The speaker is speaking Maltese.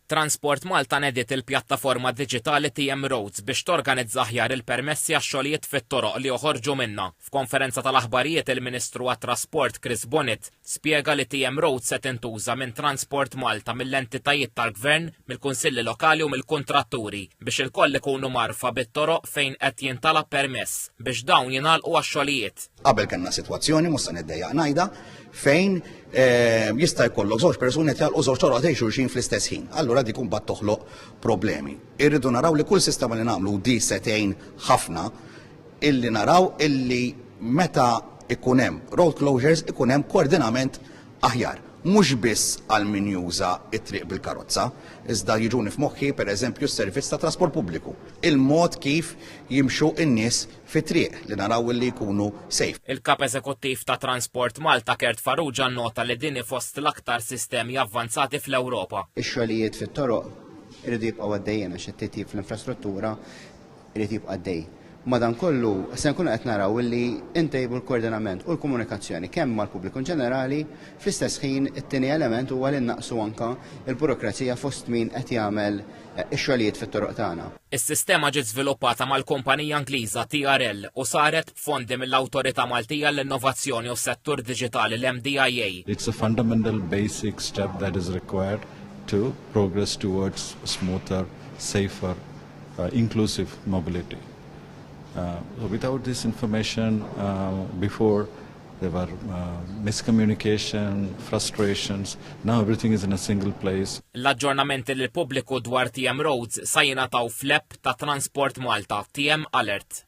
Transport Malta nediet il-pjattaforma diġitali TM Roads biex torganizza aħjar il-permessi għax-xogħlijiet fit-toroq li joħorġu minnha. F'konferenza tal-aħbarijiet il-Ministru għat-Trasport Chris Bonnet spjega li TM Roads se tintuża minn Transport Malta mill-entitajiet tal-Gvern, mill-Kunsilli Lokali u mill-Kuntratturi biex il-koll ikunu marfa bit-toroq fejn qed jintalab permess biex dawn jingħalqu għax-xogħlijiet. Qabel kellna sitwazzjoni mhux se niddejjaq ngħidha fejn jista' jkollok żewġ persuni jagħlqu żewġ toroq tgħix xulxin fl-istess ħin. Allura dik imbagħad toħloq problemi. Irridu naraw li kull sistema li nagħmlu di setejn ħafna illi naraw illi meta ikun hemm road closures ikun hemm koordinament aħjar. Mhux biss għal min juża t-triq bil-karozza, iżda jiġuni f'moħħi pereżempju s-servizz ta' trasport pubbliku. Il-mod kif jimxu n-nies fit-triq li naraw li jkunu safe. Il-Kap Eżekuttiv ta' Transport Malta Kert Farrugia nnota li din fost l-aktar sistemi avvanzati fl-Ewropa. Ix-xogħlijiet fit-toroq irid jibqgħu għaddejjin għax it-titjib fl-infrastruttura irid jibqa' għaddej. Madankollu se nkunu qed naraw illi intejbu l-koordinament u l-komunikazzjoni kemm mal-pubbliku ġenerali fl-istess ħin it-tieni element huwa li naqsu anke l-burokrazija fost min qed jagħmel ix-xogħlijiet fit-toroq tagħna. Is-sistema ġiet żviluppata mal-kumpanija Ingliża TRL u saret fondi mill-Awtorità Maltija l-Innovazzjoni u s-Settur Diġitali l-MDIA. It's a fundamental basic step that is required to progress towards smoother, safer, inclusive mobility. Without this information, before there were miscommunication, frustrations. Now everything is in a single place. L-aġġornamenti lill pubbliku dwar TM Roads sa jingħataw fl-app ta' Transport Malta TM Alert.